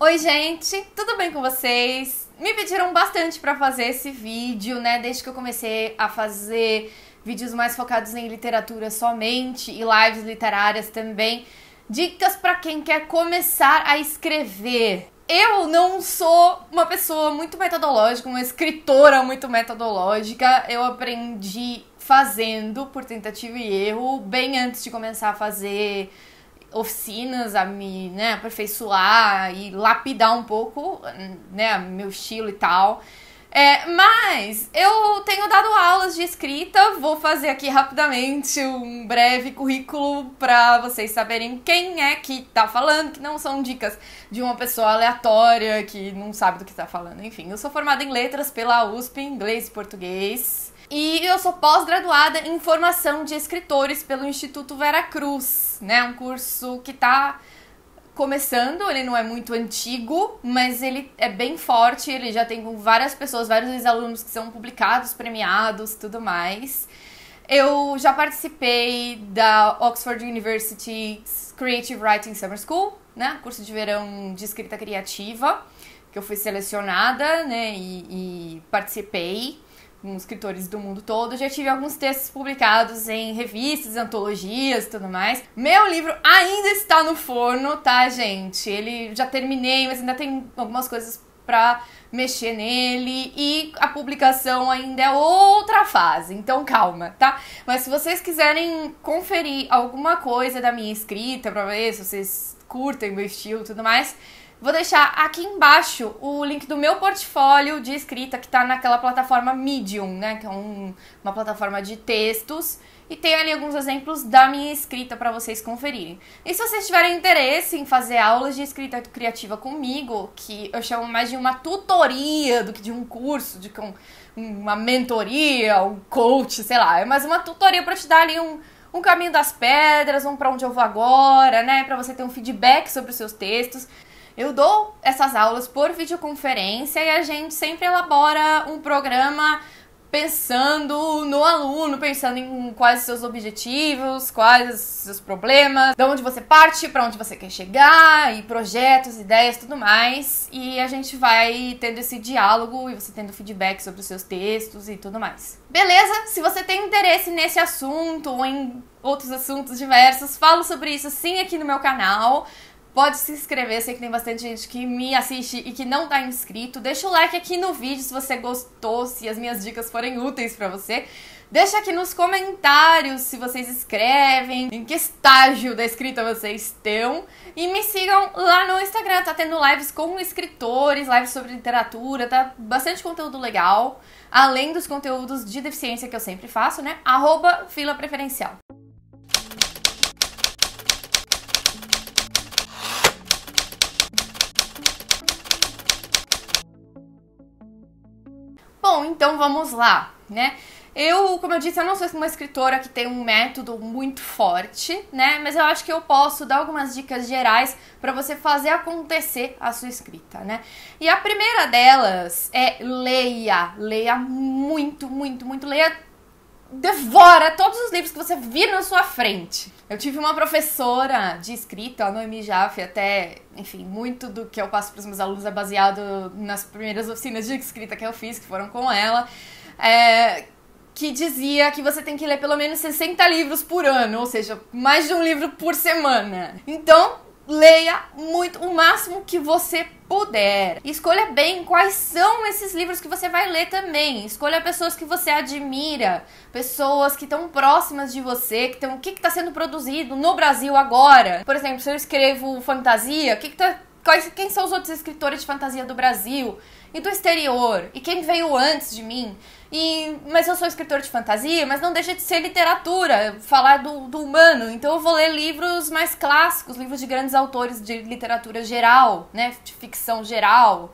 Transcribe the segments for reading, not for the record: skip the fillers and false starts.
Oi gente, tudo bem com vocês? Me pediram bastante pra fazer esse vídeo, né? Desde que eu comecei a fazer vídeos mais focados em literatura somente e lives literárias também. Dicas pra quem quer começar a escrever. Eu não sou uma pessoa muito metodológica, uma escritora muito metodológica. Eu aprendi fazendo por tentativa e erro, bem antes de começar a fazer oficinas, a me aperfeiçoar e lapidar um pouco, meu estilo e tal. Mas eu tenho dado aulas de escrita, vou fazer aqui rapidamente um breve currículo para vocês saberem quem é que tá falando, que não são dicas de uma pessoa aleatória que não sabe do que tá falando. Enfim, eu sou formada em letras pela USP, inglês e português. E eu sou pós-graduada em formação de escritores pelo Instituto Veracruz, né? Um curso que tá começando, ele não é muito antigo, mas ele é bem forte, ele já tem várias pessoas, vários ex-alunos que são publicados, premiados, tudo mais. Eu já participei da Oxford University's Creative Writing Summer School, né? Curso de verão de escrita criativa, que eu fui selecionada, né? E participei com escritores do mundo todo. Já tive alguns textos publicados em revistas, antologias e tudo mais. Meu livro ainda está no forno, tá, gente? Ele já terminei, mas ainda tem algumas coisas pra mexer nele e a publicação ainda é outra fase, então calma, tá? Mas se vocês quiserem conferir alguma coisa da minha escrita pra ver se vocês curtem meu estilo e tudo mais, vou deixar aqui embaixo o link do meu portfólio de escrita que tá naquela plataforma Medium, né? Que é uma plataforma de textos. E tem ali alguns exemplos da minha escrita para vocês conferirem. E se vocês tiverem interesse em fazer aulas de escrita criativa comigo, que eu chamo mais de uma tutoria do que de um curso, de uma mentoria, um coach, sei lá. É mais uma tutoria para te dar ali um caminho das pedras, um pra onde eu vou agora, né? Pra você ter um feedback sobre os seus textos. Eu dou essas aulas por videoconferência e a gente sempre elabora um programa pensando no aluno, pensando em quais os seus objetivos, quais os seus problemas, de onde você parte, para onde você quer chegar, e projetos, ideias, tudo mais. E a gente vai tendo esse diálogo e você tendo feedback sobre os seus textos e tudo mais. Beleza? Se você tem interesse nesse assunto ou em outros assuntos diversos, falo sobre isso sim aqui no meu canal. Pode se inscrever, sei que tem bastante gente que me assiste e que não tá inscrito. Deixa o like aqui no vídeo se você gostou, se as minhas dicas forem úteis pra você. Deixa aqui nos comentários se vocês escrevem, em que estágio da escrita vocês estão. E me sigam lá no Instagram, tá tendo lives com escritores, lives sobre literatura, tá bastante conteúdo legal. Além dos conteúdos de deficiência que eu sempre faço, né? @filapreferencial. Bom, então vamos lá, né? Como eu disse, eu não sou uma escritora que tem um método muito forte, né? Mas eu acho que eu posso dar algumas dicas gerais para você fazer acontecer a sua escrita, né? E a primeira delas é leia muito, muito, muito, devora todos os livros que você vir na sua frente. Eu tive uma professora de escrita, a Noemi Jaffe, até, enfim, muito do que eu passo para os meus alunos é baseado nas primeiras oficinas de escrita que eu fiz, que foram com ela, que dizia que você tem que ler pelo menos 60 livros por ano, ou seja, mais de um livro por semana. Então, leia muito, o máximo que você puder. Escolha bem quais são esses livros que você vai ler também. Escolha pessoas que você admira, pessoas que estão próximas de você, o que está sendo produzido no Brasil agora. Por exemplo, se eu escrevo fantasia, quem são os outros escritores de fantasia do Brasil e do exterior? E quem veio antes de mim? Mas eu sou escritor de fantasia, mas não deixa de ser literatura, falar do humano. Então eu vou ler livros mais clássicos, livros de grandes autores de literatura geral, né, de ficção geral.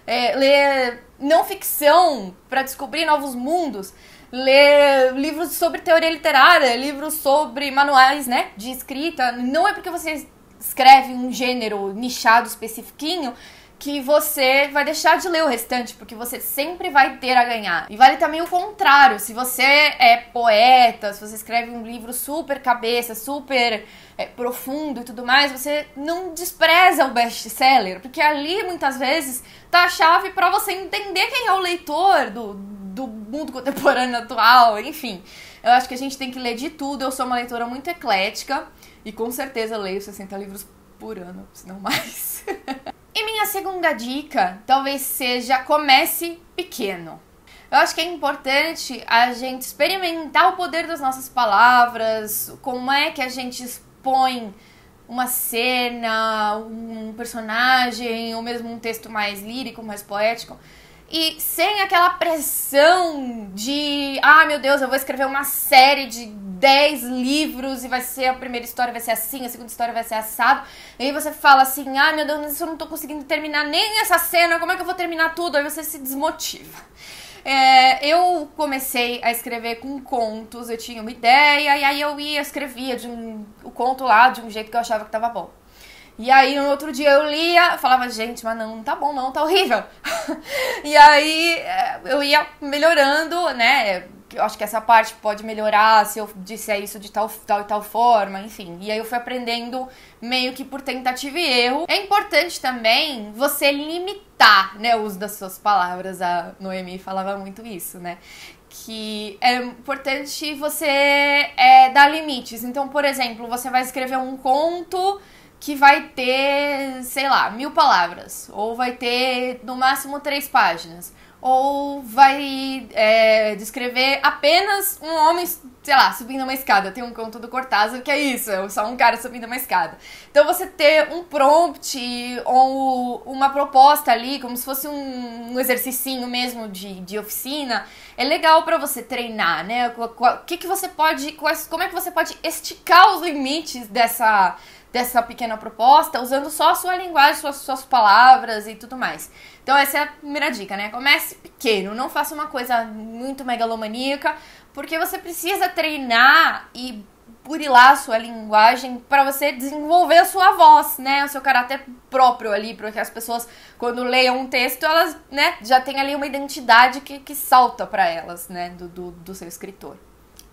Ler não ficção para descobrir novos mundos. Ler livros sobre teoria literária, livros sobre manuais, né, de escrita. Não é porque você escreve um gênero nichado, especifiquinho, que você vai deixar de ler o restante, porque você sempre vai ter a ganhar. E vale também o contrário, se você é poeta, se você escreve um livro super cabeça, super profundo e tudo mais, você não despreza o best-seller, porque ali muitas vezes tá a chave para você entender quem é o leitor do mundo contemporâneo atual, enfim. Eu acho que a gente tem que ler de tudo, eu sou uma leitora muito eclética e com certeza leio 60 livros por ano, se não mais. E minha segunda dica talvez seja comece pequeno. Eu acho que é importante a gente experimentar o poder das nossas palavras, como é que a gente expõe uma cena, um personagem, ou mesmo um texto mais lírico, mais poético, e sem aquela pressão de, meu Deus, eu vou escrever uma série de 10 livros e vai ser a primeira história vai ser assim, a segunda história vai ser assado. E aí você fala assim, meu Deus, mas eu não tô conseguindo terminar nem essa cena, como é que eu vou terminar tudo? Aí você se desmotiva. Eu comecei a escrever com contos, eu tinha uma ideia, e aí eu escrevia o conto lá de um jeito que eu achava que tava bom. E aí, no outro dia eu lia, falava, gente, mas não tá bom não, tá horrível. E aí, eu ia melhorando, né, eu acho que essa parte pode melhorar se eu disser isso de tal e tal forma, enfim. E aí eu fui aprendendo meio que por tentativa e erro. É importante também você limitar, né, o uso das suas palavras. A Noemi falava muito isso, né? Que é importante você dar limites. Então, por exemplo, você vai escrever um conto que vai ter, sei lá, 1000 palavras, ou vai ter no máximo 3 páginas, ou vai descrever apenas um homem, sei lá, subindo uma escada. Tem um conto do Cortázar que é isso, é só um cara subindo uma escada. Então você ter um prompt ou uma proposta ali, como se fosse um exercicinho mesmo de oficina, é legal pra você treinar, né? Que você pode, como é que você pode esticar os limites dessa pequena proposta, usando só a sua linguagem, suas palavras e tudo mais. Então essa é a primeira dica, né? Comece pequeno, não faça uma coisa muito megalomaníaca, porque você precisa treinar e burilar a sua linguagem para você desenvolver a sua voz, né? O seu caráter próprio ali, para que as pessoas, quando leiam um texto, elas, né, já tem ali uma identidade que salta para elas, né, do seu escritor.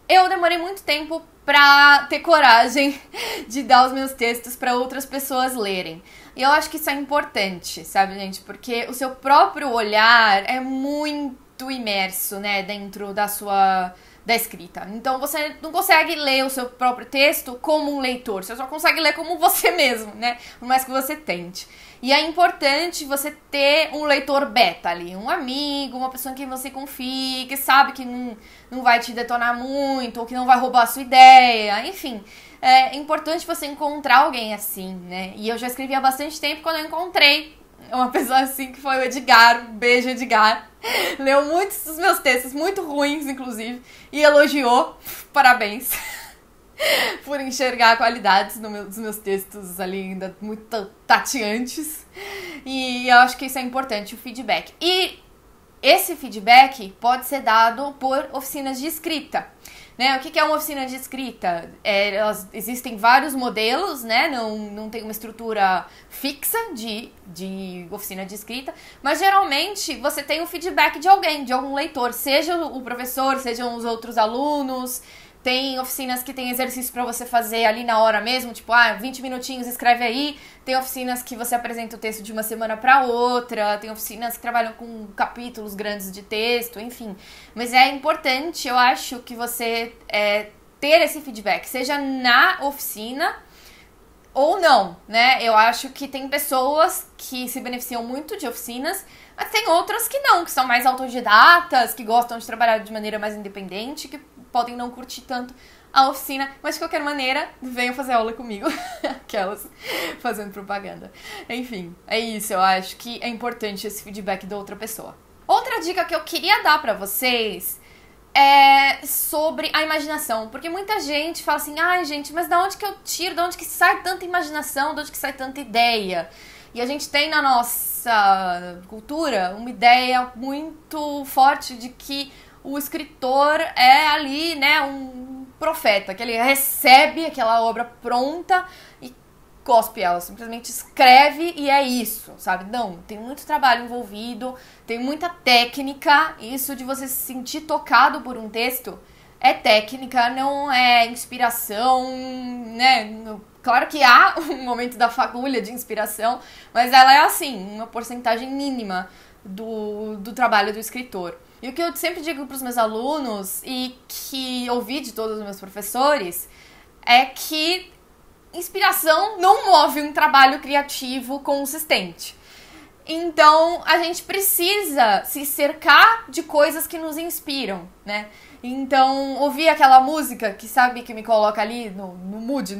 Eu demorei muito tempo pra ter coragem de dar os meus textos pra outras pessoas lerem. E eu acho que isso é importante, sabe, gente? Porque o seu próprio olhar é muito imerso, né, dentro da escrita. Então você não consegue ler o seu próprio texto como um leitor, você só consegue ler como você mesmo, né? Por mais que você tente. E é importante você ter um leitor beta ali, um amigo, uma pessoa em quem você confia, que sabe que não vai te detonar muito, ou que não vai roubar a sua ideia, enfim. É importante você encontrar alguém assim, né? E eu já escrevi há bastante tempo quando eu encontrei uma pessoa assim, que foi o Edgar. Um beijo, Edgar. Leu muitos dos meus textos, muito ruins, inclusive, e elogiou. Parabéns por enxergar qualidades dos meus textos ali, ainda muito tateantes. E eu acho que isso é importante, o feedback. E esse feedback pode ser dado por oficinas de escrita. Né? O que é uma oficina de escrita? Existem vários modelos, né? Não tem uma estrutura fixa de oficina de escrita, mas geralmente você tem o feedback de alguém, de algum leitor, seja o professor, sejam os outros alunos. Tem oficinas que tem exercício pra você fazer ali na hora mesmo, tipo, 20 minutinhos, escreve aí. Tem oficinas que você apresenta o texto de uma semana pra outra. Tem oficinas que trabalham com capítulos grandes de texto, enfim. Mas é importante, eu acho, que você ter esse feedback, seja na oficina ou não, né? Eu acho que tem pessoas que se beneficiam muito de oficinas, mas tem outras que não, que são mais autodidatas, que gostam de trabalhar de maneira mais independente, que podem não curtir tanto a oficina, mas de qualquer maneira, venham fazer aula comigo. Aquelas fazendo propaganda. Enfim, é isso, eu acho que é importante esse feedback da outra pessoa. Outra dica que eu queria dar pra vocês é sobre a imaginação, porque muita gente fala assim, gente, mas da onde que eu tiro, da onde que sai tanta imaginação, da onde que sai tanta ideia? E a gente tem na nossa cultura uma ideia muito forte de que o escritor é ali, né, um profeta, que ele recebe aquela obra pronta e cospe ela, simplesmente escreve e é isso, sabe? Não, tem muito trabalho envolvido, tem muita técnica, isso de você se sentir tocado por um texto é técnica, não é inspiração, né? Claro que há um momento da fagulha de inspiração, mas ela é assim, uma porcentagem mínima do trabalho do escritor. E o que eu sempre digo para os meus alunos e que ouvi de todos os meus professores é que inspiração não move um trabalho criativo consistente. Então, a gente precisa se cercar de coisas que nos inspiram, né? Então, ouvir aquela música que sabe que me coloca ali no mood,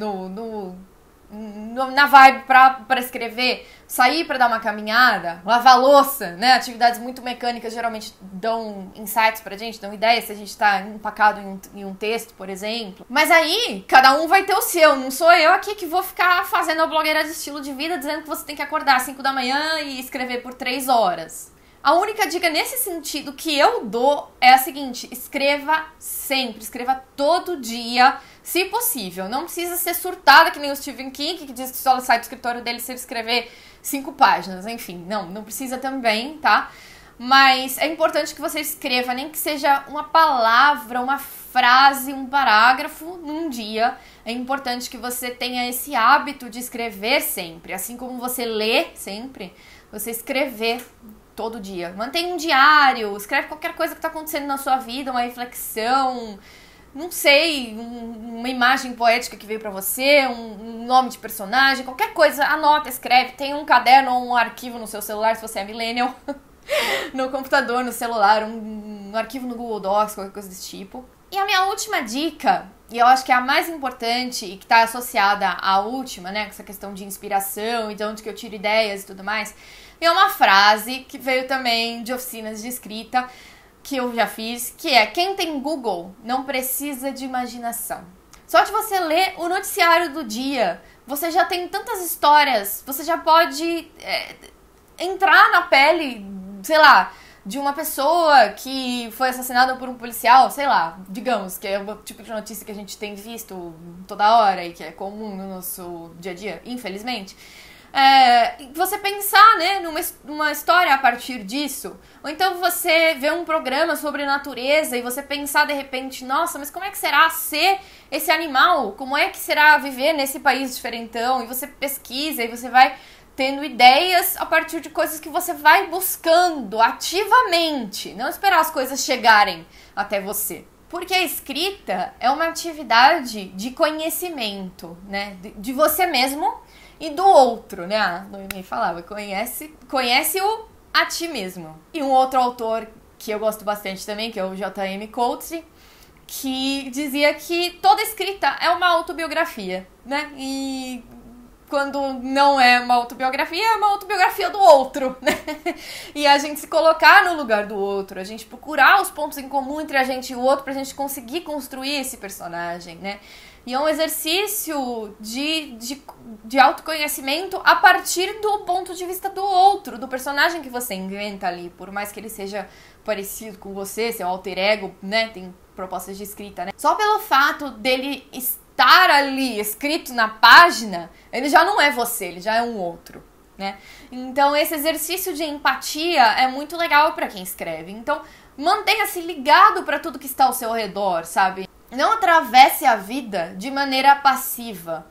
na vibe pra escrever, sair pra dar uma caminhada, lavar louça, né? Atividades muito mecânicas geralmente dão insights pra gente, dão ideias se a gente tá empacado em um texto, por exemplo. Mas aí, cada um vai ter o seu, não sou eu aqui que vou ficar fazendo a blogueira de estilo de vida dizendo que você tem que acordar às 5 da manhã e escrever por 3 horas. A única dica nesse sentido que eu dou é a seguinte: escreva sempre, escreva todo dia, se possível. Não precisa ser surtada que nem o Stephen King, que diz que só sai do escritório dele se ele escrever 5 páginas, enfim. Não precisa também, tá? Mas é importante que você escreva, nem que seja uma palavra, uma frase, um parágrafo num dia. É importante que você tenha esse hábito de escrever sempre, assim como você lê sempre, você escrever todo dia. Mantenha um diário, escreve qualquer coisa que está acontecendo na sua vida, uma reflexão, não sei, uma imagem poética que veio pra você, um nome de personagem, qualquer coisa, anota, escreve, tem um caderno ou um arquivo no seu celular, se você é millennial, no computador, no celular, um arquivo no Google Docs, qualquer coisa desse tipo. E a minha última dica, e eu acho que é a mais importante e que está associada à última, né, com essa questão de inspiração e de onde que eu tiro ideias e tudo mais, é uma frase que veio também de oficinas de escrita que eu já fiz, que é: quem tem Google não precisa de imaginação. Só de você ler o noticiário do dia, você já tem tantas histórias, você já pode entrar na pele, sei lá, de uma pessoa que foi assassinada por um policial, sei lá, digamos, que é o tipo de notícia que a gente tem visto toda hora e que é comum no nosso dia a dia, infelizmente. Você pensar, né, numa história a partir disso, ou então você vê um programa sobre natureza e você pensar de repente: nossa, mas como é que será ser esse animal? Como é que será viver nesse país diferentão? E você pesquisa e você vai tendo ideias a partir de coisas que você vai buscando ativamente, não esperar as coisas chegarem até você. Porque a escrita é uma atividade de conhecimento, né, de você mesmo e do outro, né? A Noemi falava: conhece-o a ti mesmo. E um outro autor que eu gosto bastante também, que é o J.M. Coetzee, que dizia que toda escrita é uma autobiografia, né? E quando não é uma autobiografia, é uma autobiografia do outro, né? E a gente se colocar no lugar do outro, a gente procurar os pontos em comum entre a gente e o outro pra gente conseguir construir esse personagem, né? E é um exercício de autoconhecimento a partir do ponto de vista do outro, do personagem que você inventa ali. Por mais que ele seja parecido com você, seu alter ego, né? Tem propostas de escrita, né? Só pelo fato dele estar ali escrito na página, ele já não é você, ele já é um outro, né? Então esse exercício de empatia é muito legal pra quem escreve. Então mantenha-se ligado pra tudo que está ao seu redor, sabe? Não atravesse a vida de maneira passiva.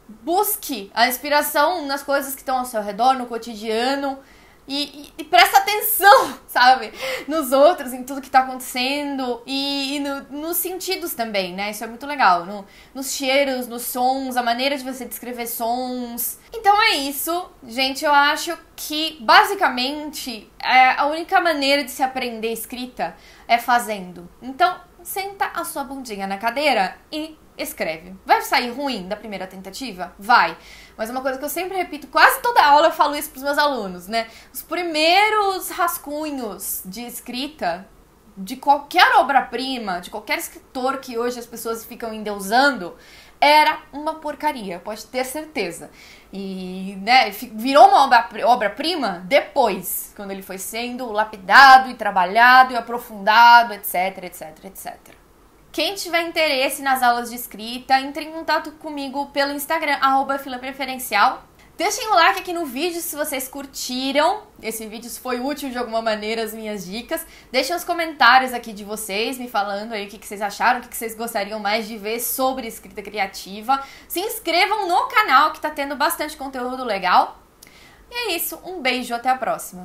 Busque a inspiração nas coisas que estão ao seu redor, no cotidiano, e presta atenção, sabe? Nos outros, em tudo que tá acontecendo e nos sentidos também, né? Isso é muito legal. Nos cheiros, nos sons, a maneira de você descrever sons. Então é isso, gente. Eu acho que, basicamente, a única maneira de se aprender escrita é fazendo. Então, senta a sua bundinha na cadeira e escreve. Vai sair ruim da primeira tentativa? Vai. Mas uma coisa que eu sempre repito, quase toda aula eu falo isso pros meus alunos, né? Os primeiros rascunhos de escrita de qualquer obra-prima, de qualquer escritor que hoje as pessoas ficam endeusando, era uma porcaria, pode ter certeza. E, né, virou uma obra-prima depois, quando ele foi sendo lapidado e trabalhado e aprofundado, etc, etc, etc. Quem tiver interesse nas aulas de escrita, entre em contato comigo pelo Instagram, @filapreferencial. Deixem o like aqui no vídeo se vocês curtiram esse vídeo, se foi útil de alguma maneira as minhas dicas. Deixem os comentários aqui de vocês, me falando aí o que vocês acharam, o que vocês gostariam mais de ver sobre escrita criativa. Se inscrevam no canal que tá tendo bastante conteúdo legal. E é isso, um beijo, até a próxima.